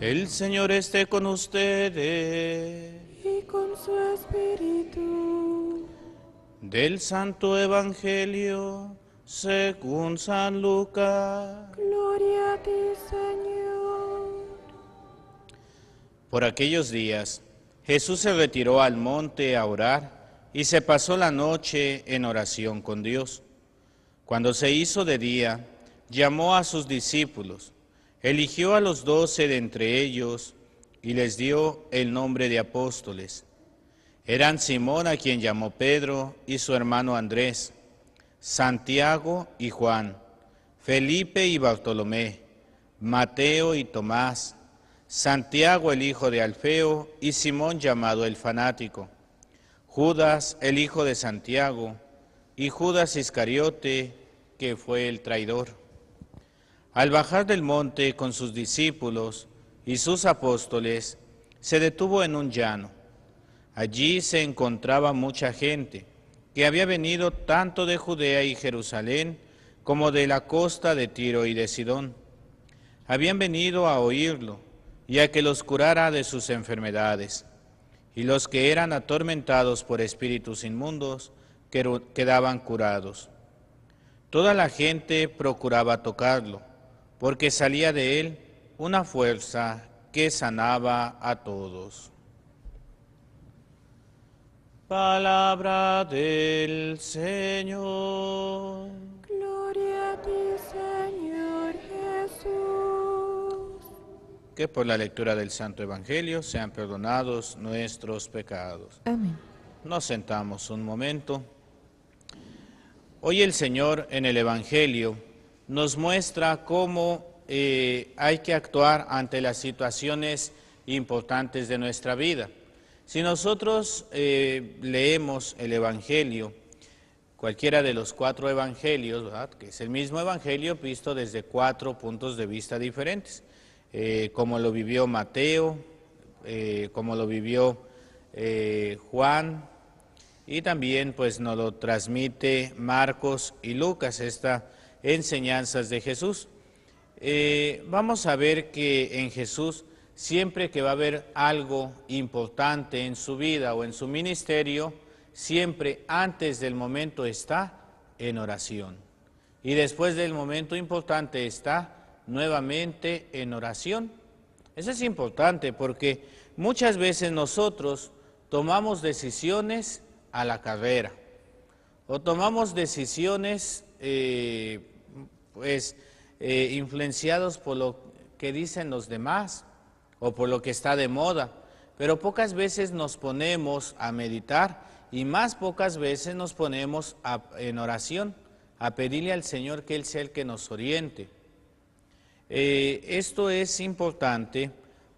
El Señor esté con ustedes. Y con su espíritu. Del Santo Evangelio según San Lucas. Gloria a ti, Señor. Por aquellos días, Jesús se retiró al monte a orar y se pasó la noche en oración con Dios. Cuando se hizo de día, llamó a sus discípulos, eligió a los 12 de entre ellos y les dio el nombre de apóstoles. Eran Simón, a quien llamó Pedro, y su hermano Andrés, Santiago y Juan, Felipe y Bartolomé, Mateo y Tomás, Santiago el hijo de Alfeo y Simón llamado el fanático, Judas el hijo de Santiago y Judas Iscariote, que fue el traidor. Al bajar del monte con sus discípulos y sus apóstoles, se detuvo en un llano. Allí se encontraba mucha gente que había venido tanto de Judea y Jerusalén como de la costa de Tiro y de Sidón. Habían venido a oírlo y a que los curara de sus enfermedades. Y los que eran atormentados por espíritus inmundos quedaban curados. Toda la gente procuraba tocarlo, porque salía de él una fuerza que sanaba a todos. Palabra del Señor. Gloria a ti, Señor Jesús. Que por la lectura del Santo Evangelio sean perdonados nuestros pecados. Amén. Nos sentamos un momento. Hoy el Señor en el Evangelio nos muestra cómo hay que actuar ante las situaciones importantes de nuestra vida. Si nosotros leemos el Evangelio, cualquiera de los 4 evangelios, ¿verdad?, que es el mismo Evangelio visto desde 4 puntos de vista diferentes, como lo vivió Mateo, como lo vivió Juan, y también pues nos lo transmite Marcos y Lucas, estas enseñanzas de Jesús. Vamos a ver que en Jesús, siempre que va a haber algo importante en su vida o en su ministerio, siempre antes del momento está en oración. Y después del momento importante está nuevamente en oración. Eso es importante porque muchas veces nosotros tomamos decisiones a la carrera o tomamos decisiones influenciados por lo que dicen los demás o por lo que está de moda, pero pocas veces nos ponemos a meditar y más pocas veces nos ponemos en oración a pedirle al Señor que Él sea el que nos oriente. Esto es importante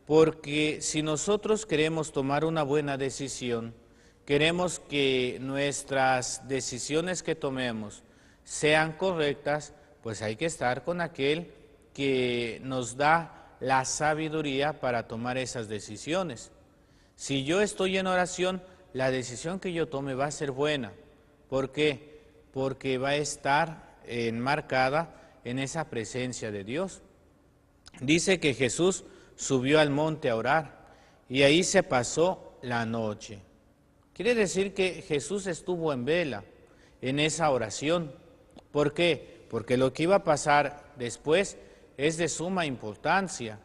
porque si nosotros queremos tomar una buena decisión, queremos que nuestras decisiones que tomemos sean correctas, pues hay que estar con aquel que nos da la sabiduría para tomar esas decisiones. Si yo estoy en oración, la decisión que yo tome va a ser buena. ¿Por qué? Porque va a estar enmarcada en esa presencia de Dios. Dice que Jesús subió al monte a orar y ahí se pasó la noche. Quiere decir que Jesús estuvo en vela en esa oración. ¿Por qué? Porque lo que iba a pasar después es de suma importancia.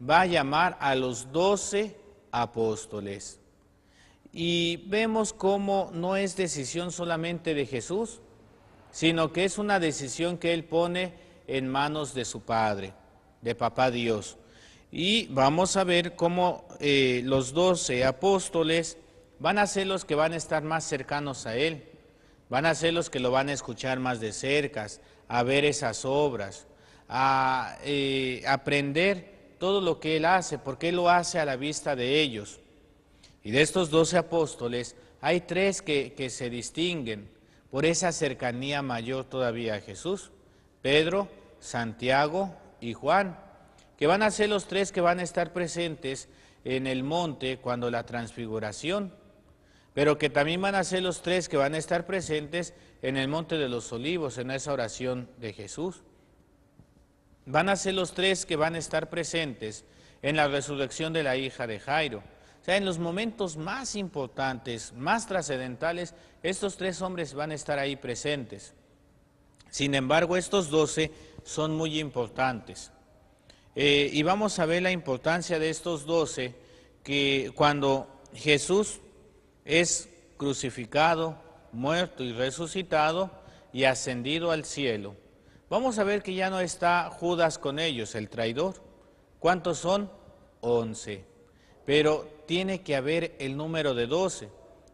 Va a llamar a los 12 apóstoles. Y vemos cómo no es decisión solamente de Jesús, sino que es una decisión que Él pone en manos de su Padre, de Papá Dios. Y vamos a ver cómo los 12 apóstoles van a ser los que van a estar más cercanos a Él, van a ser los que lo van a escuchar más de cerca, a ver esas obras, a aprender todo lo que Él hace, porque Él lo hace a la vista de ellos. Y de estos 12 apóstoles, hay 3 que se distinguen por esa cercanía mayor todavía a Jesús: Pedro, Santiago y Juan, que van a ser los 3 que van a estar presentes en el monte cuando la transfiguración, pero que también van a ser los 3 que van a estar presentes en el monte de los Olivos, en esa oración de Jesús. Van a ser los 3 que van a estar presentes en la resurrección de la hija de Jairo. O sea, en los momentos más importantes, más trascendentales, estos 3 hombres van a estar ahí presentes. Sin embargo, estos 12 son muy importantes. Y vamos a ver la importancia de estos 12, que cuando Jesús es crucificado, muerto y resucitado y ascendido al cielo, vamos a ver que ya no está Judas con ellos, el traidor. ¿Cuántos son? 11. Pero tiene que haber el número de 12.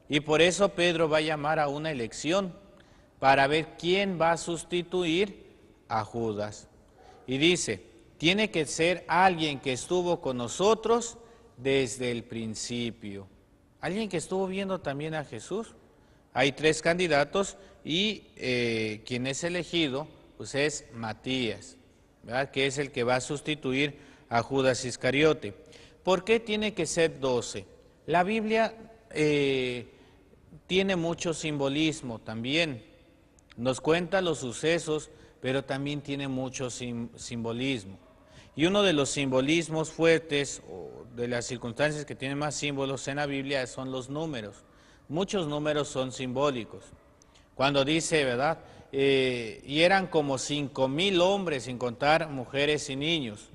Y por eso Pedro va a llamar a una elección para ver quién va a sustituir a Judas. Y dice, tiene que ser alguien que estuvo con nosotros desde el principio. Alguien que estuvo viendo también a Jesús. Hay 3 candidatos y quien es elegido pues es Matías, ¿verdad? Que es el que va a sustituir a Judas Iscariote. ¿Por qué tiene que ser 12? La Biblia tiene mucho simbolismo también. Nos cuenta los sucesos, pero también tiene mucho simbolismo. Y uno de los simbolismos fuertes, o de las circunstancias que tienen más símbolos en la Biblia, son los números. Muchos números son simbólicos. Cuando dice, ¿verdad? Y eran como 5,000 hombres, sin contar mujeres y niños.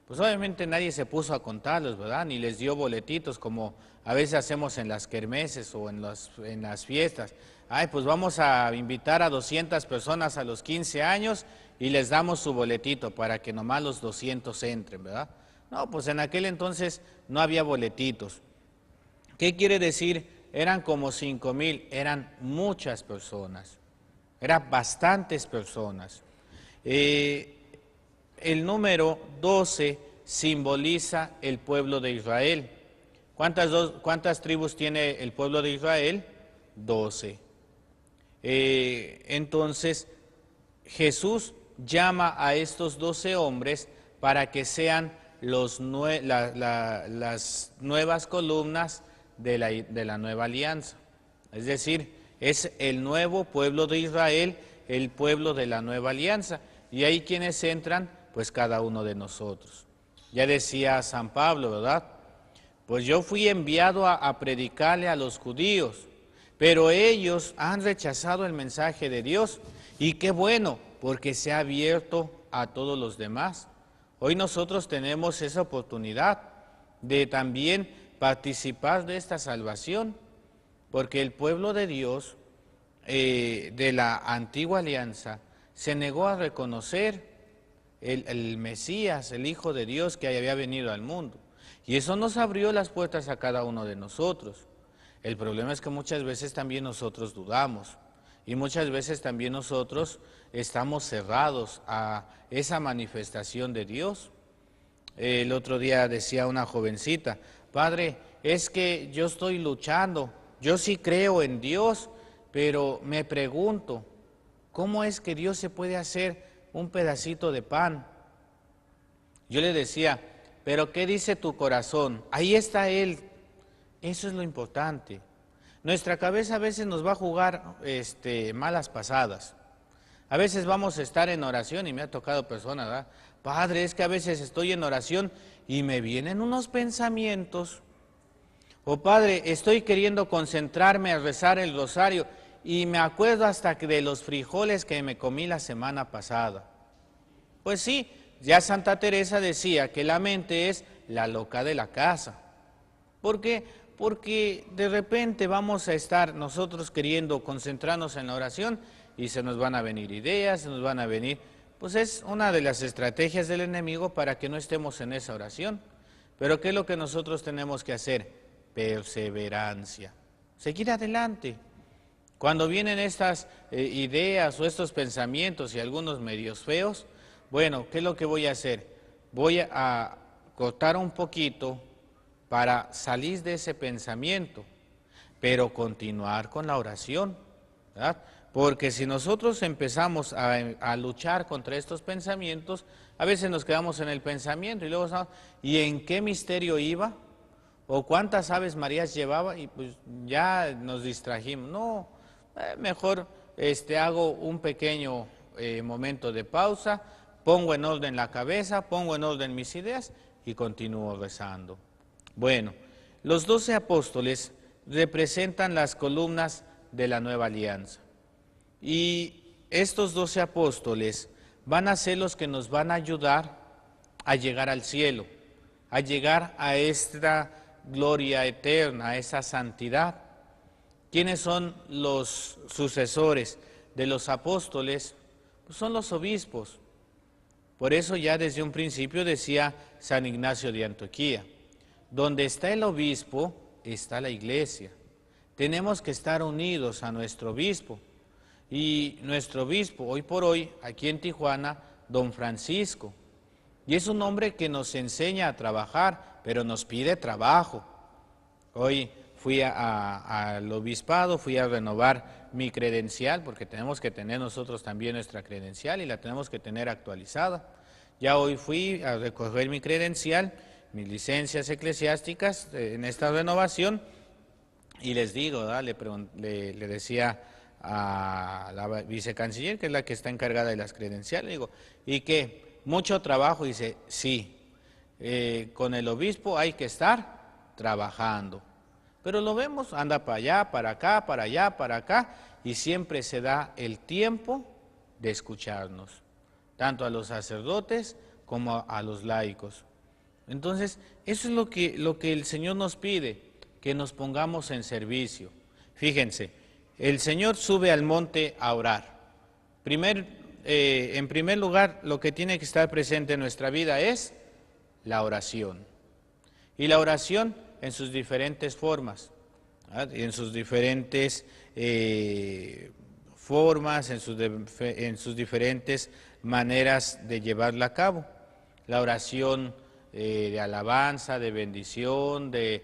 Pues obviamente nadie se puso a contarlos, ¿verdad? Ni les dio boletitos como a veces hacemos en las kermeses o en las fiestas. Ay, pues vamos a invitar a 200 personas a los 15 años y les damos su boletito para que nomás los 200 entren, ¿verdad? No, pues en aquel entonces no había boletitos. ¿Qué quiere decir? Eran como 5,000, eran muchas personas, eran bastantes personas. El número 12 simboliza el pueblo de Israel. ¿Cuántas tribus tiene el pueblo de Israel? 12. Entonces, Jesús llama a estos 12 hombres para que sean las nuevas columnas de la nueva alianza. Es decir, es el nuevo pueblo de Israel, el pueblo de la nueva alianza. Y ahí quienes entran, pues cada uno de nosotros. Ya decía San Pablo, ¿verdad? Pues yo fui enviado a predicarle a los judíos, pero ellos han rechazado el mensaje de Dios. Y qué bueno, porque se ha abierto a todos los demás. Hoy nosotros tenemos esa oportunidad de también participar de esta salvación, porque el pueblo de Dios, de la antigua alianza, se negó a reconocer el Mesías, el Hijo de Dios que había venido al mundo. Y eso nos abrió las puertas a cada uno de nosotros. El problema es que muchas veces también nosotros dudamos y muchas veces también nosotros estamos cerrados a esa manifestación de Dios. El otro día decía una jovencita, padre, es que yo estoy luchando, yo sí creo en Dios, pero me pregunto, ¿cómo es que Dios se puede hacer un pedacito de pan? Yo le decía, pero ¿qué dice tu corazón? Ahí está Él. Eso es lo importante. Nuestra cabeza a veces nos va a jugar malas pasadas. A veces vamos a estar en oración y me ha tocado personas, ¿verdad? Padre, es que a veces estoy en oración y me vienen unos pensamientos. O Padre, estoy queriendo concentrarme a rezar el rosario y me acuerdo hasta de los frijoles que me comí la semana pasada. Pues sí, ya Santa Teresa decía que la mente es la loca de la casa. ¿Por qué? Porque de repente vamos a estar nosotros queriendo concentrarnos en la oración y se nos van a venir ideas, se nos van a venir... Pues es una de las estrategias del enemigo para que no estemos en esa oración. Pero ¿qué es lo que nosotros tenemos que hacer? Perseverancia. Seguir adelante. Cuando vienen estas ideas o estos pensamientos y algunos medios feos, bueno, ¿qué es lo que voy a hacer? Voy a cortar un poquito para salir de ese pensamiento, pero continuar con la oración, ¿verdad? Porque si nosotros empezamos a luchar contra estos pensamientos, a veces nos quedamos en el pensamiento y luego, ¿y en qué misterio iba? ¿O cuántas Aves Marías llevaba? Y pues ya nos distrajimos. No, mejor hago un pequeño momento de pausa, pongo en orden la cabeza, pongo en orden mis ideas y continúo rezando. Bueno, los 12 apóstoles representan las columnas de la nueva alianza. Y estos 12 apóstoles van a ser los que nos van a ayudar a llegar al cielo, a llegar a esta gloria eterna, a esa santidad. ¿Quiénes son los sucesores de los apóstoles? Pues son los obispos. Por eso ya desde un principio decía San Ignacio de Antioquía, donde está el obispo, está la iglesia. Tenemos que estar unidos a nuestro obispo. Y nuestro obispo, hoy por hoy, aquí en Tijuana, don Francisco. Y es un hombre que nos enseña a trabajar, pero nos pide trabajo. Hoy fui al obispado, fui a renovar mi credencial, porque tenemos que tener nosotros también nuestra credencial y la tenemos que tener actualizada. Ya hoy fui a recoger mi credencial, mis licencias eclesiásticas en esta renovación, y les digo, ¿verdad? Le decía a la vicecanciller, que es la que está encargada de las credenciales, digo, ¿y qué? ¿Mucho trabajo? Dice, sí, con el obispo hay que estar trabajando. Pero lo vemos, anda para allá, para acá, para allá, para acá, y siempre se da el tiempo de escucharnos, tanto a los sacerdotes como a los laicos. Entonces, eso es lo que el Señor nos pide, que nos pongamos en servicio. Fíjense, el Señor sube al monte a orar. En primer lugar, lo que tiene que estar presente en nuestra vida es la oración. Y la oración en sus diferentes formas, ¿verdad? En sus diferentes formas, en sus diferentes maneras de llevarla a cabo. La oración de alabanza, de bendición, de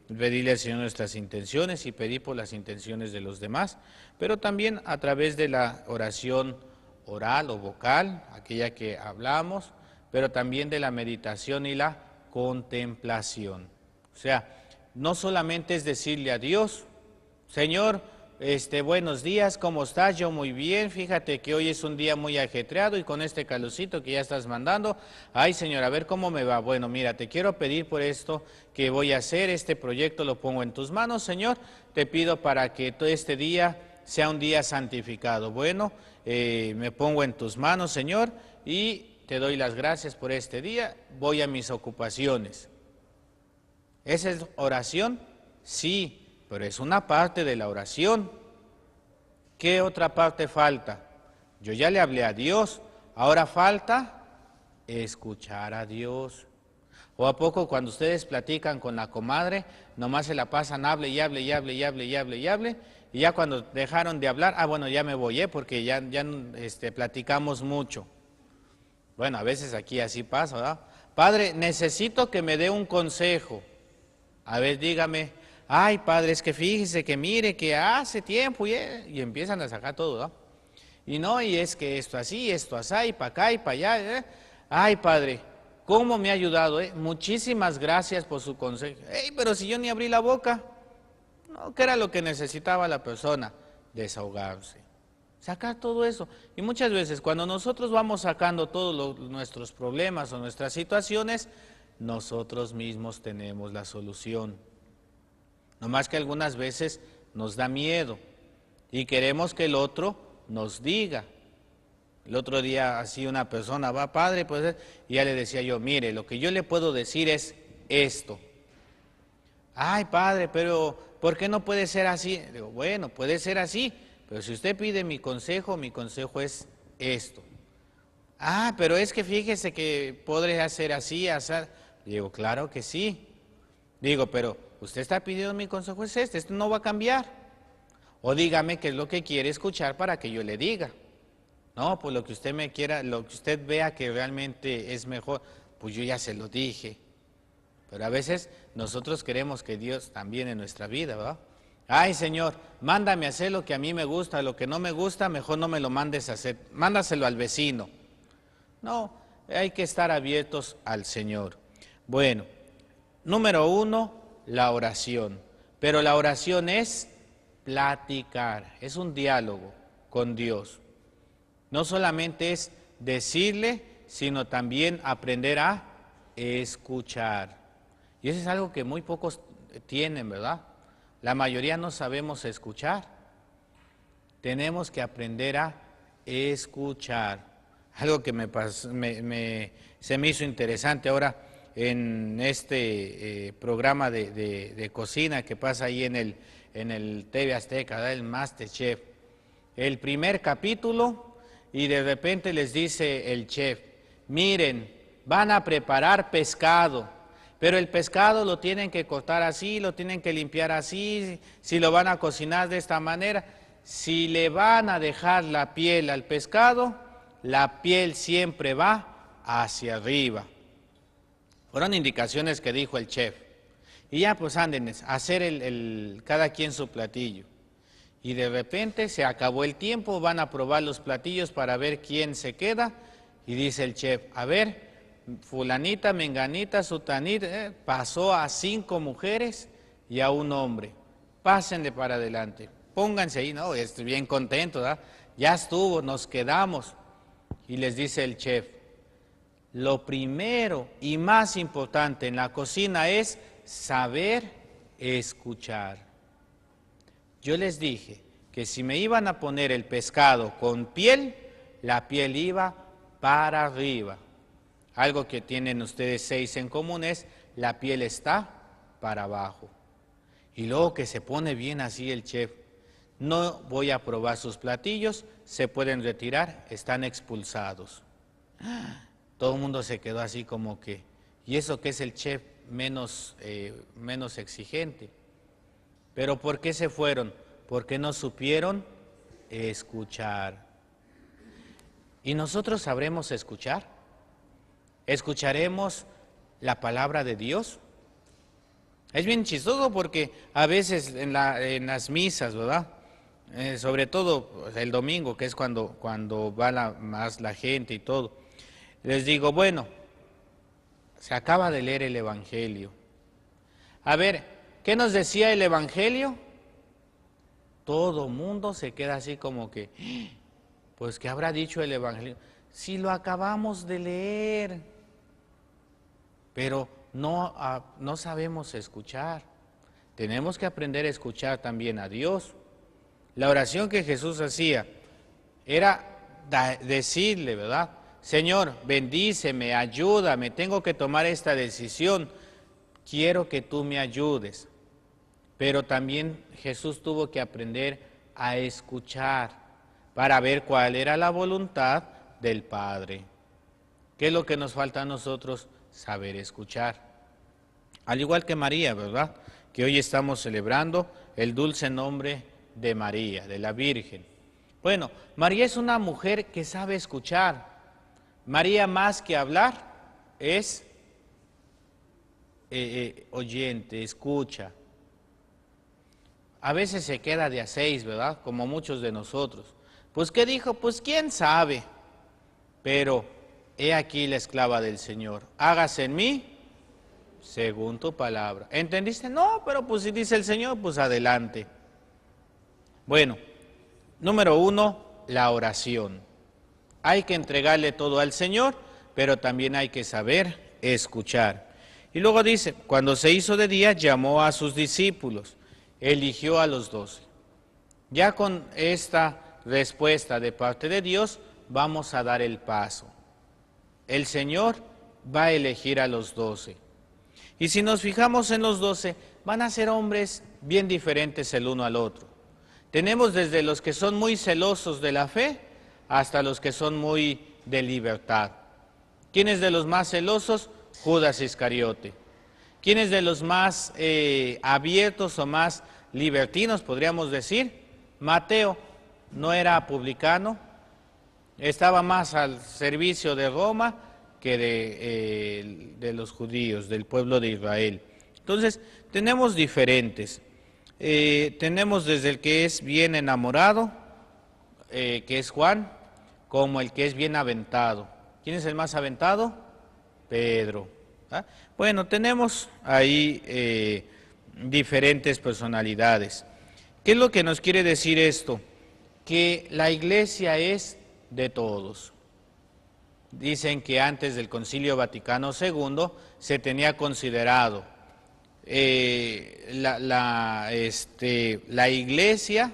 pedirle al Señor nuestras intenciones y pedir por las intenciones de los demás, pero también a través de la oración oral o vocal, aquella que hablamos, pero también de la meditación y la contemplación. O sea, no solamente es decirle a Dios, Señor, buenos días, ¿cómo estás? Yo muy bien, fíjate que hoy es un día muy ajetreado y con este calorcito que ya estás mandando, ay Señor, a ver cómo me va. Bueno, mira, te quiero pedir por esto que voy a hacer, este proyecto lo pongo en tus manos, Señor, te pido para que todo este día sea un día santificado. Bueno, me pongo en tus manos, Señor, y te doy las gracias por este día, voy a mis ocupaciones. ¿Esa es oración? Sí, pero es una parte de la oración. ¿Qué otra parte falta? Yo ya le hablé a Dios, ahora falta escuchar a Dios. ¿O a poco cuando ustedes platican con la comadre, nomás se la pasan, hable y hable y hable y hable y hable y hable, y ya cuando dejaron de hablar, bueno, ya me voy, porque ya platicamos mucho? Bueno, a veces aquí así pasa, ¿verdad? Padre, necesito que me dé un consejo. A ver, dígame. Ay, padre, es que fíjese que mire que hace tiempo y empiezan a sacar todo, ¿no? Y no, y es que esto así, esto así, y para acá y para allá. Ay, padre, ¿cómo me ha ayudado? Muchísimas gracias por su consejo. Pero si yo ni abrí la boca. No, ¿qué era lo que necesitaba la persona? Desahogarse. Sacar todo eso. Y muchas veces cuando nosotros vamos sacando todos nuestros problemas o nuestras situaciones, nosotros mismos tenemos la solución. No más que algunas veces nos da miedo y queremos que el otro nos diga. El otro día así una persona va, padre, pues, y ya le decía yo, mire, lo que yo le puedo decir es esto. Ay, padre, pero ¿por qué no puede ser así? Digo, bueno, puede ser así, pero si usted pide mi consejo es esto. Pero es que fíjese que podré hacer así, hacer. Digo, claro que sí. Digo, pero usted está pidiendo mi consejo es esto no va a cambiar. O dígame qué es lo que quiere escuchar para que yo le diga. No, pues lo que usted me quiera, lo que usted vea que realmente es mejor, pues yo ya se lo dije. Pero a veces nosotros queremos que Dios también en nuestra vida, ¿verdad? Ay, Señor, mándame a hacer lo que a mí me gusta, lo que no me gusta, mejor no me lo mandes a hacer, mándaselo al vecino. No, hay que estar abiertos al Señor. Bueno, número 1, la oración. Pero la oración es platicar, es un diálogo con Dios. No solamente es decirle, sino también aprender a escuchar. Y eso es algo que muy pocos tienen, ¿verdad? La mayoría no sabemos escuchar. Tenemos que aprender a escuchar. Algo que se me hizo interesante ahora en este programa de cocina que pasa ahí en el TV Azteca, ¿verdad? El MasterChef. El primer capítulo y de repente les dice el chef, miren, van a preparar pescado, pero el pescado lo tienen que cortar así, lo tienen que limpiar así, si lo van a cocinar de esta manera, si le van a dejar la piel al pescado, la piel siempre va hacia arriba. Fueron indicaciones que dijo el chef. Y ya pues anden a hacer cada quien su platillo. Y de repente se acabó el tiempo, van a probar los platillos para ver quién se queda. Y dice el chef, a ver, fulanita, menganita, sutanita, pasó a 5 mujeres y a un hombre. Pásenle para adelante, pónganse ahí, no, estoy bien contento, ¿verdad? Ya estuvo, nos quedamos. Y les dice el chef, lo primero y más importante en la cocina es saber escuchar. Yo les dije que si me iban a poner el pescado con piel, la piel iba para arriba. Algo que tienen ustedes 6 en común es la piel está para abajo. Y luego que se pone bien así el chef, no voy a probar sus platillos, se pueden retirar, están expulsados. Todo el mundo se quedó así como que, ¿y eso que es el chef menos exigente? ¿Pero por qué se fueron? Porque no supieron escuchar. ¿Y nosotros sabremos escuchar? ¿Escucharemos la palabra de Dios? Es bien chistoso porque a veces en las misas, ¿verdad? Sobre todo el domingo, que es cuando va más la gente y todo, les digo, bueno, se acaba de leer el Evangelio. A ver, ¿qué nos decía el Evangelio? Todo mundo se queda así como que, pues, ¿qué habrá dicho el Evangelio? Si lo acabamos de leer, pero no sabemos escuchar. Tenemos que aprender a escuchar también a Dios. La oración que Jesús hacía era decirle, ¿verdad? Señor, bendíceme, ayúdame, tengo que tomar esta decisión, quiero que tú me ayudes. Pero también Jesús tuvo que aprender a escuchar para ver cuál era la voluntad del Padre. ¿Qué es lo que nos falta a nosotros? Saber escuchar. Al igual que María, ¿verdad? Que hoy estamos celebrando el dulce nombre de María, de la Virgen. Bueno, María es una mujer que sabe escuchar. María, más que hablar, es oyente, escucha. A veces se queda de a 6, ¿verdad? Como muchos de nosotros. Pues, ¿qué dijo? Pues, ¿quién sabe? Pero, he aquí la esclava del Señor. Hágase en mí según tu palabra. ¿Entendiste? No, pero pues si dice el Señor, pues adelante. Bueno, número 1, la oración. Hay que entregarle todo al Señor, pero también hay que saber escuchar. Y luego dice, cuando se hizo de día, llamó a sus discípulos, eligió a los 12. Ya con esta respuesta de parte de Dios, vamos a dar el paso. El Señor va a elegir a los 12. Y si nos fijamos en los 12, van a ser hombres bien diferentes el uno al otro. Tenemos desde los que son muy celosos de la fe, hasta los que son muy de libertad. ¿Quién es de los más celosos? Judas Iscariote. ¿Quién es de los más abiertos o más libertinos, podríamos decir? Mateo. No era publicano, estaba más al servicio de Roma que de los judíos, del pueblo de Israel. Entonces, tenemos diferentes. Tenemos desde el que es bien enamorado, que es Juan, como el que es bien aventado. ¿Quién es el más aventado? Pedro. ¿Ah? Bueno, tenemos ahí diferentes personalidades. ¿Qué es lo que nos quiere decir esto? Que la iglesia es de todos. dicen que antes del Concilio Vaticano II se tenía considerado la iglesia,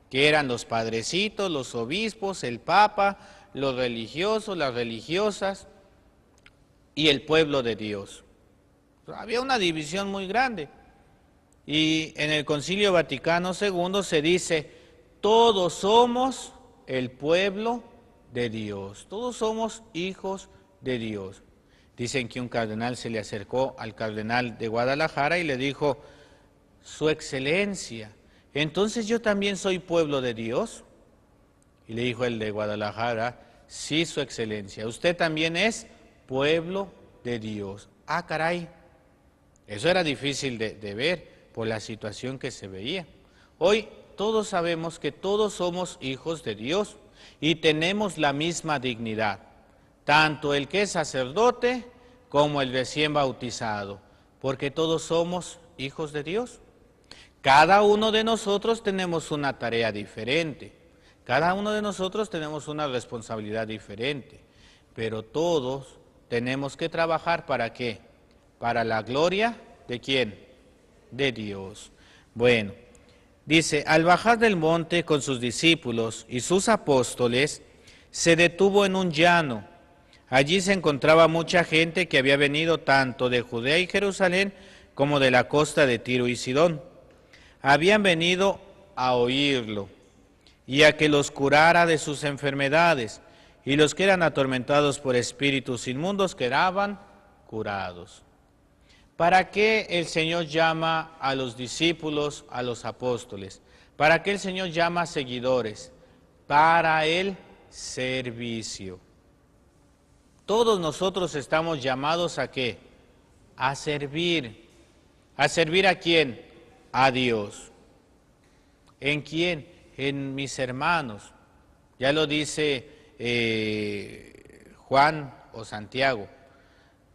que eran los padrecitos, los obispos, el papa, los religiosos, las religiosas y el pueblo de Dios. Había una división muy grande. Y en el Concilio Vaticano II se dice, todos somos el pueblo de Dios, todos somos hijos de Dios. Dicen que un cardenal se le acercó al cardenal de Guadalajara y le dijo, Su Excelencia, ¿entonces yo también soy pueblo de Dios? Y le dijo el de Guadalajara, sí, Su Excelencia, usted también es pueblo de Dios. Ah, caray, eso era difícil de ver por la situación que se veía. Hoy todos sabemos que todos somos hijos de Dios y tenemos la misma dignidad, tanto el que es sacerdote como el recién bautizado, porque todos somos hijos de Dios. Cada uno de nosotros tenemos una tarea diferente, cada uno de nosotros tenemos una responsabilidad diferente, pero todos tenemos que trabajar ¿para qué? Para la gloria ¿de quién? De Dios. Bueno, dice, al bajar del monte con sus discípulos y sus apóstoles, se detuvo en un llano. Allí se encontraba mucha gente que había venido tanto de Judea y Jerusalén como de la costa de Tiro y Sidón. Habían venido a oírlo y a que los curara de sus enfermedades, y los que eran atormentados por espíritus inmundos quedaban curados. ¿Para qué el Señor llama a los discípulos, a los apóstoles? ¿Para qué el Señor llama a seguidores? Para el servicio. Todos nosotros estamos llamados ¿a qué? A servir. ¿A servir a quién? A Dios. ¿En quién? En mis hermanos. Ya lo dice Juan o Santiago.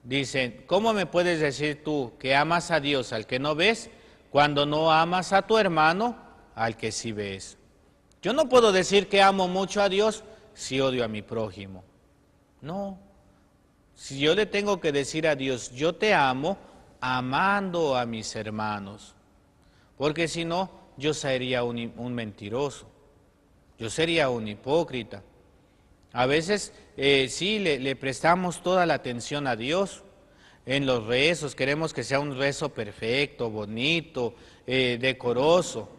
Dicen, ¿cómo me puedes decir tú que amas a Dios al que no ves, cuando no amas a tu hermano al que sí ves? Yo no puedo decir que amo mucho a Dios si odio a mi prójimo. No. Si yo le tengo que decir a Dios, yo te amo, amando a mis hermanos. Porque si no, yo sería un mentiroso. Yo sería un hipócrita. A veces sí le prestamos toda la atención a Dios en los rezos, queremos que sea un rezo perfecto, bonito, decoroso,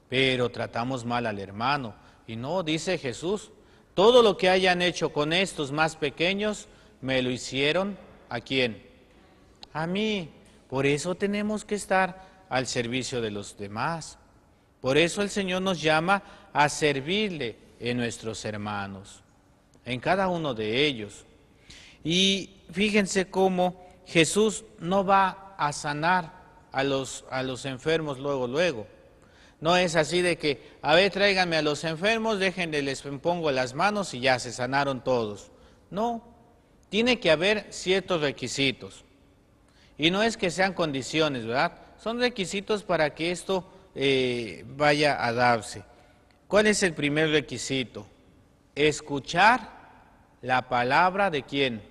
pero tratamos mal al hermano. Y no, dice Jesús, todo lo que hayan hecho con estos más pequeños, me lo hicieron, ¿a quién? A mí. Por eso tenemos que estar al servicio de los demás. Por eso el Señor nos llama a servirle en nuestros hermanos, en cada uno de ellos. Y fíjense cómo Jesús no va a sanar a los enfermos luego. No es así de que, a ver, tráiganme a los enfermos, déjenle, les pongo las manos y ya se sanaron todos. No, tiene que haber ciertos requisitos. Y no es que sean condiciones, ¿verdad? Son requisitos para que esto vaya a darse. ¿Cuál es el primer requisito? Escuchar la palabra ¿de quién?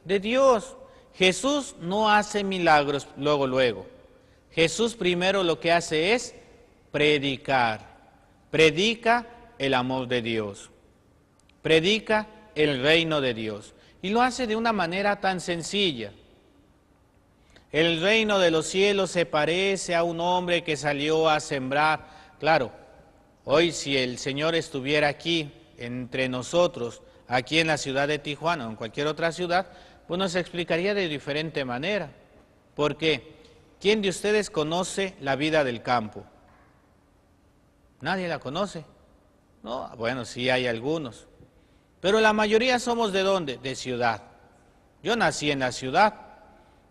De Dios. Jesús no hace milagros luego. Jesús primero lo que hace es predicar. Predica el amor de Dios. Predica el reino de Dios. Y lo hace de una manera tan sencilla. El reino de los cielos se parece a un hombre que salió a sembrar. Claro, hoy si el Señor estuviera aquí entre nosotros, aquí en la ciudad de Tijuana o en cualquier otra ciudad, pues nos explicaría de diferente manera. ¿Por qué? ¿Quién de ustedes conoce la vida del campo? Nadie la conoce. No, bueno, sí hay algunos. Pero la mayoría somos ¿de dónde? De ciudad. Yo nací en la ciudad.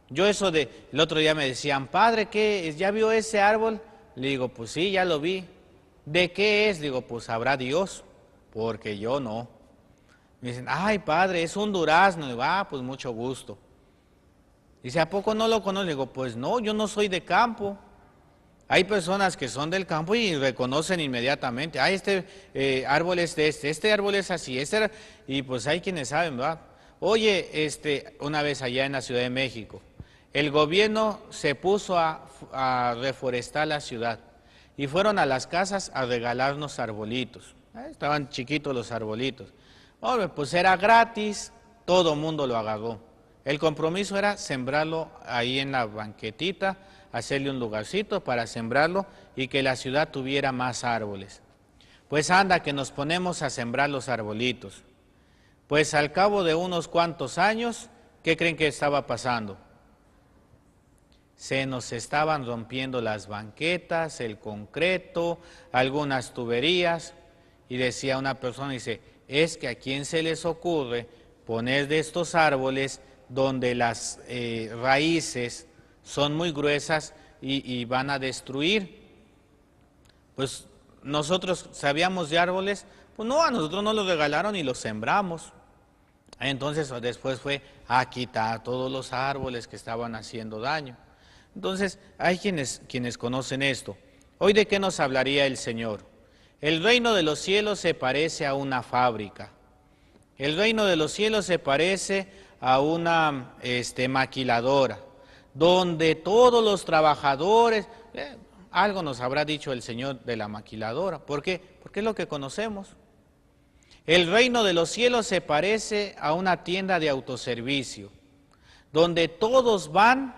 El otro día me decían, padre, ¿qué es? ¿Ya vio ese árbol? Le digo, pues sí, ya lo vi. ¿De qué es? Le digo, pues sabrá Dios, porque yo no. Me dicen, ay, padre, es un durazno. Le digo, pues mucho gusto. Dice, ¿a poco no lo conoce? Le digo, pues no, yo no soy de campo. Hay personas que son del campo y reconocen inmediatamente, ah, este árbol es de este árbol es así, y pues hay quienes saben, ¿verdad? Oye, una vez allá en la Ciudad de México, el gobierno se puso a reforestar la ciudad y fueron a las casas a regalarnos arbolitos. Estaban chiquitos los arbolitos. Hombre, pues era gratis, todo mundo lo agarró. El compromiso era sembrarlo ahí en la banquetita, hacerle un lugarcito para sembrarlo y que la ciudad tuviera más árboles. Pues anda que nos ponemos a sembrar los arbolitos. Pues al cabo de unos cuantos años, ¿qué creen que estaba pasando? Se nos estaban rompiendo las banquetas, el concreto, algunas tuberías, y decía una persona, dice, es que a quién se les ocurre poner de estos árboles donde las raíces son muy gruesas y van a destruir. Pues nosotros sabíamos de árboles, pues no, a nosotros nos los regalaron y los sembramos. Entonces después fue a quitar todos los árboles que estaban haciendo daño. Entonces hay quienes conocen esto. Hoy, ¿de qué nos hablaría el Señor? El reino de los cielos se parece a una fábrica. El reino de los cielos se parece a una maquiladora, donde todos los trabajadores, algo nos habrá dicho el Señor de la maquiladora. ¿Por qué? Porque es lo que conocemos. El reino de los cielos se parece a una tienda de autoservicio, donde todos van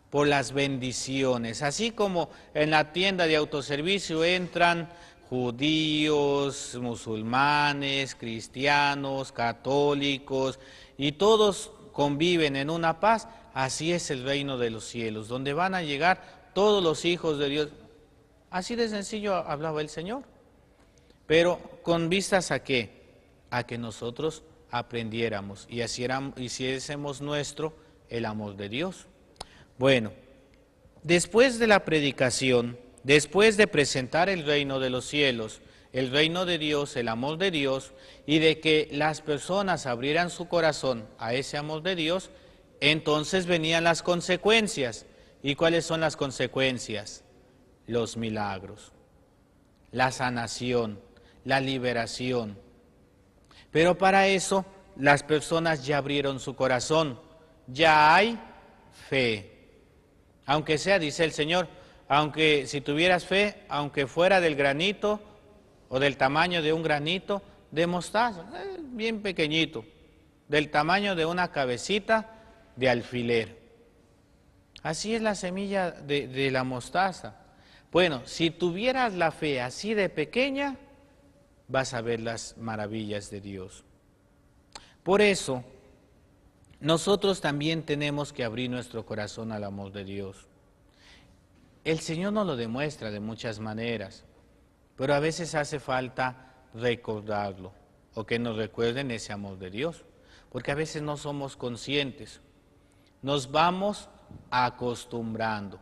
por las bendiciones. Así como en la tienda de autoservicio entran judíos, musulmanes, cristianos, católicos, y todos conviven en una paz, así es el reino de los cielos, donde van a llegar todos los hijos de Dios. Así de sencillo hablaba el Señor. Pero con vistas a qué? A que nosotros aprendiéramos y hiciésemos nuestro el amor de Dios. Bueno, después de la predicación, después de presentar el reino de los cielos, el reino de Dios, el amor de Dios, y de que las personas abrieran su corazón a ese amor de Dios, entonces venían las consecuencias. ¿Y cuáles son las consecuencias? Los milagros, la sanación, la liberación. Pero para eso las personas ya abrieron su corazón, ya hay fe. Aunque sea, dice el Señor, aunque si tuvieras fe, aunque fuera del granito o del tamaño de un granito de mostaza, bien pequeñito, del tamaño de una cabecita de alfiler. Así es la semilla de la mostaza. Bueno, si tuvieras la fe así de pequeña, vas a ver las maravillas de Dios. Por eso, nosotros también tenemos que abrir nuestro corazón al amor de Dios. El Señor nos lo demuestra de muchas maneras, pero a veces hace falta recordarlo, o que nos recuerden ese amor de Dios, porque a veces no somos conscientes. Nos vamos acostumbrando.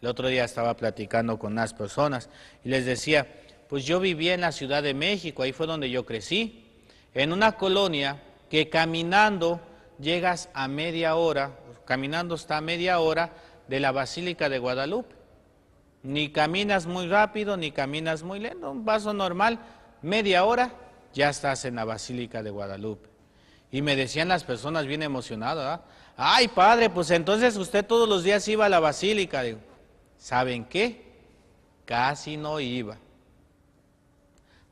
El otro día estaba platicando con unas personas y les decía, pues yo vivía en la Ciudad de México, ahí fue donde yo crecí, en una colonia que caminando llegas a media hora, caminando está a media hora de la Basílica de Guadalupe. Ni caminas muy rápido, ni caminas muy lento, un paso normal, media hora, ya estás en la Basílica de Guadalupe. Y me decían las personas bien emocionadas, ay padre, pues entonces usted todos los días iba a la Basílica. Digo, ¿saben qué? Casi no iba.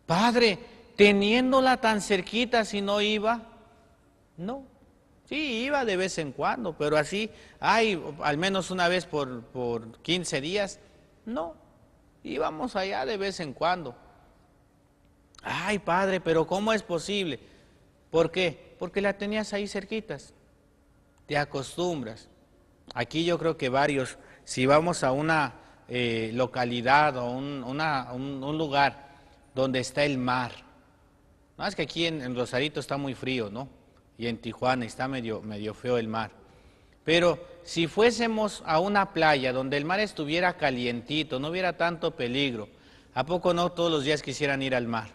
Padre, teniéndola tan cerquita, si no iba, no. Sí, iba de vez en cuando, pero así, ay, al menos una vez por 15 días, no. Íbamos allá de vez en cuando. Ay, padre, pero ¿cómo es posible? ¿Por qué? Porque la tenías ahí cerquitas. Te acostumbras. Aquí yo creo que varios, si vamos a una localidad o un lugar donde está el mar, no es que aquí en Rosarito está muy frío, ¿no? Y en Tijuana está medio feo el mar. Pero si fuésemos a una playa donde el mar estuviera calientito, no hubiera tanto peligro, ¿a poco no todos los días quisieran ir al mar?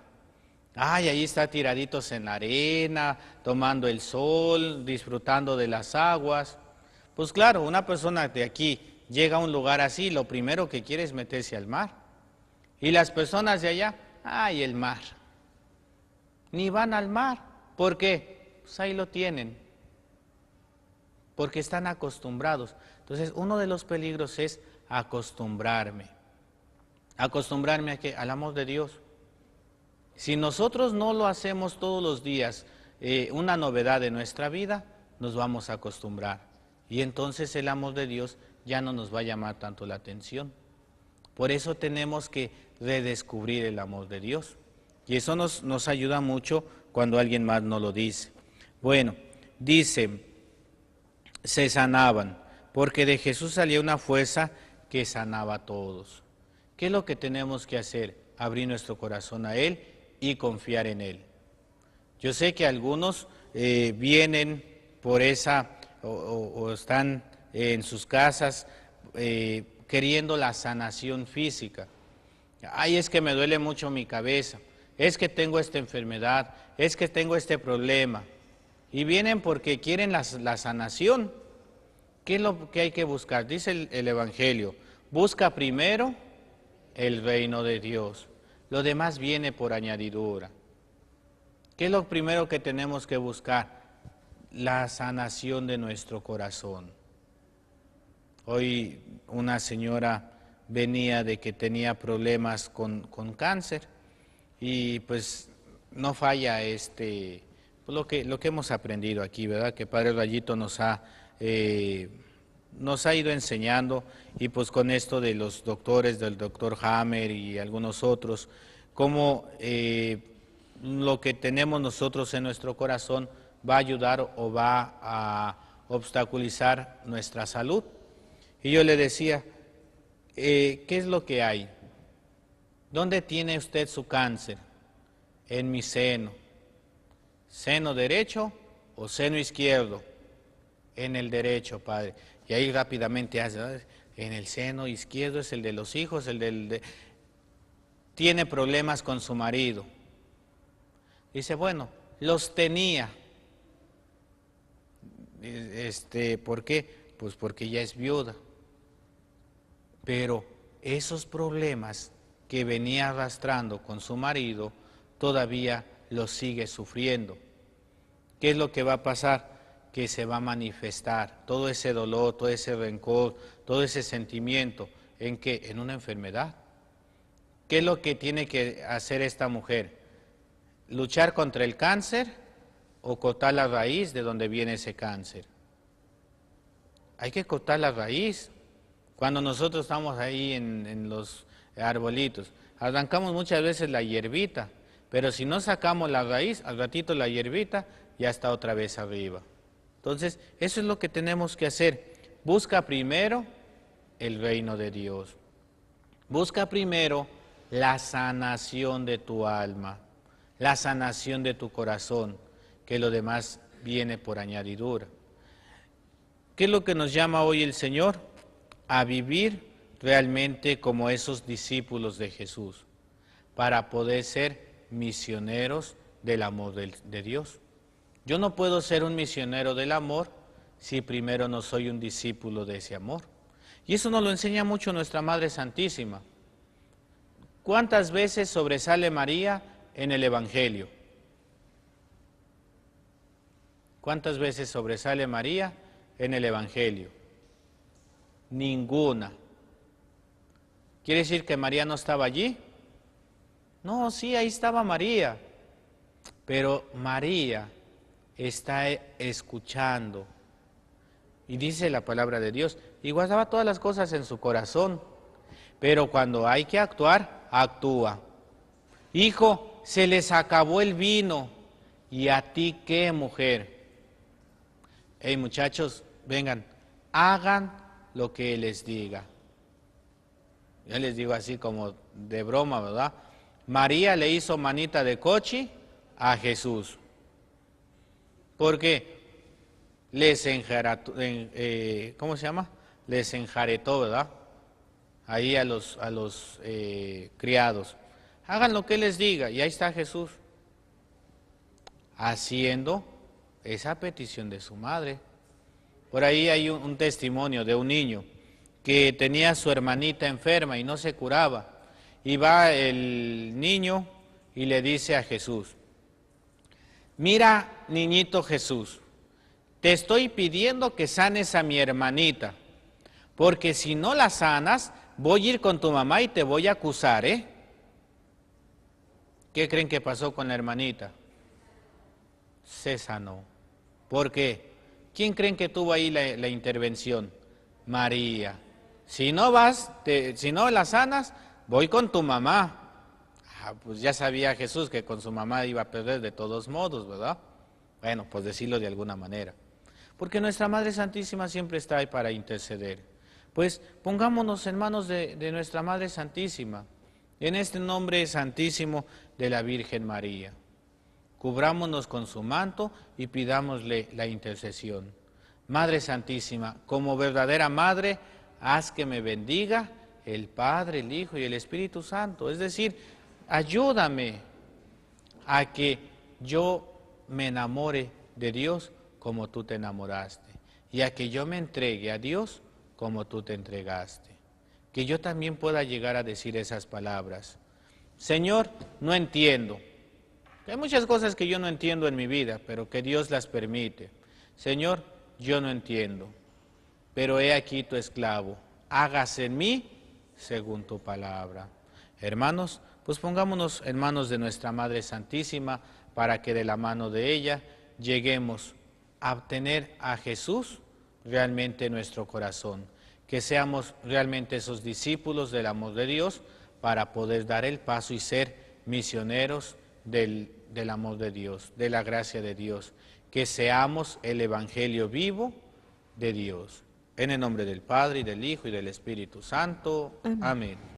Ay, ahí está tiraditos en la arena, tomando el sol, disfrutando de las aguas. Pues claro, una persona de aquí llega a un lugar así, lo primero que quiere es meterse al mar. Y las personas de allá, ¡ay, el mar! Ni van al mar. ¿Por qué? Pues ahí lo tienen. Porque están acostumbrados. Entonces, uno de los peligros es acostumbrarme. ¿Acostumbrarme a qué? Al amor de Dios. Si nosotros no lo hacemos todos los días, una novedad de nuestra vida, nos vamos a acostumbrar. Y entonces el amor de Dios ya no nos va a llamar tanto la atención. Por eso tenemos que redescubrir el amor de Dios. Y eso nos ayuda mucho cuando alguien más nos lo dice. Bueno, dice, se sanaban, porque de Jesús salía una fuerza que sanaba a todos. ¿Qué es lo que tenemos que hacer? Abrir nuestro corazón a Él y confiar en Él. Yo sé que algunos vienen por esa, o están en sus casas queriendo la sanación física. Ay, es que me duele mucho mi cabeza, es que tengo esta enfermedad, es que tengo este problema. Y vienen porque quieren la sanación. ¿Qué es lo que hay que buscar? Dice el Evangelio, busca primero el reino de Dios. Lo demás viene por añadidura. ¿Qué es lo primero que tenemos que buscar? La sanación de nuestro corazón. Hoy una señora venía de que tenía problemas con cáncer y pues no falla pues lo que hemos aprendido aquí, ¿verdad? Que Padre Rayito nos ha ido enseñando, y pues con esto de los doctores, del doctor Hammer y algunos otros, cómo lo que tenemos nosotros en nuestro corazón va a ayudar o va a obstaculizar nuestra salud. Y yo le decía, ¿qué es lo que hay? ¿Dónde tiene usted su cáncer? En mi seno. ¿Seno derecho o seno izquierdo? En el derecho, Padre. Y ahí rápidamente hace, en el seno izquierdo es el de los hijos, tiene problemas con su marido. Dice, bueno, los tenía. ¿Por qué? Pues porque ya es viuda. Pero esos problemas que venía arrastrando con su marido, todavía los sigue sufriendo. ¿Qué es lo que va a pasar? Que se va a manifestar todo ese dolor, todo ese rencor, todo ese sentimiento, ¿en qué? En una enfermedad. ¿Qué es lo que tiene que hacer esta mujer? ¿Luchar contra el cáncer o cortar la raíz de donde viene ese cáncer? Hay que cortar la raíz. Cuando nosotros estamos ahí en los arbolitos, arrancamos muchas veces la hierbita, pero si no sacamos la raíz, al ratito la hierbita ya está otra vez arriba. Entonces, eso es lo que tenemos que hacer. Busca primero el reino de Dios. Busca primero la sanación de tu alma, la sanación de tu corazón, que lo demás viene por añadidura. ¿Qué es lo que nos llama hoy el Señor? A vivir realmente como esos discípulos de Jesús, para poder ser misioneros del amor de Dios. Yo no puedo ser un misionero del amor si primero no soy un discípulo de ese amor. Y eso nos lo enseña mucho nuestra Madre Santísima. ¿Cuántas veces sobresale María en el Evangelio? ¿Cuántas veces sobresale María en el Evangelio? Ninguna. ¿Quiere decir que María no estaba allí? No, sí, ahí estaba María. Pero María está escuchando. Y dice la palabra de Dios, y guardaba todas las cosas en su corazón. Pero cuando hay que actuar, actúa. Hijo, se les acabó el vino. ¿Y a ti qué, mujer? Hey, muchachos, vengan, hagan lo que Él les diga. Yo les digo así como de broma, ¿verdad? María le hizo manita de cochi a Jesús. Porque les enjaretó, ¿cómo se llama? Les enjaretó, ¿verdad? Ahí a los criados. Hagan lo que Él les diga. Y ahí está Jesús, haciendo esa petición de su madre. Por ahí hay un testimonio de un niño que tenía a su hermanita enferma y no se curaba. Y va el niño y le dice a Jesús, mira, niñito Jesús, te estoy pidiendo que sanes a mi hermanita, porque si no la sanas, voy a ir con tu mamá y te voy a acusar, ¿eh? ¿Qué creen que pasó con la hermanita? Se sanó. ¿Por qué? ¿Quién creen que tuvo ahí la intervención? María. Si no si no la sanas, voy con tu mamá. Pues ya sabía Jesús que con su mamá iba a perder de todos modos, ¿verdad? Bueno, pues decirlo de alguna manera. Porque nuestra Madre Santísima siempre está ahí para interceder. Pues pongámonos en manos de nuestra Madre Santísima, en este nombre santísimo de la Virgen María. Cubrámonos con su manto y pidámosle la intercesión. Madre Santísima, como verdadera Madre, haz que me bendiga el Padre, el Hijo y el Espíritu Santo. Es decir, ayúdame a que yo me enamore de Dios como tú te enamoraste y a que yo me entregue a Dios como tú te entregaste. Que yo también pueda llegar a decir esas palabras. Señor, no entiendo. Hay muchas cosas que yo no entiendo en mi vida, pero que Dios las permite. Señor, yo no entiendo, pero he aquí tu esclavo. Hágase en mí según tu palabra. Hermanos, pues pongámonos en manos de nuestra Madre Santísima para que de la mano de ella lleguemos a obtener a Jesús realmente en nuestro corazón. Que seamos realmente esos discípulos del amor de Dios para poder dar el paso y ser misioneros del amor de Dios, de la gracia de Dios. Que seamos el Evangelio vivo de Dios. En el nombre del Padre, y del Hijo, y del Espíritu Santo. Amén.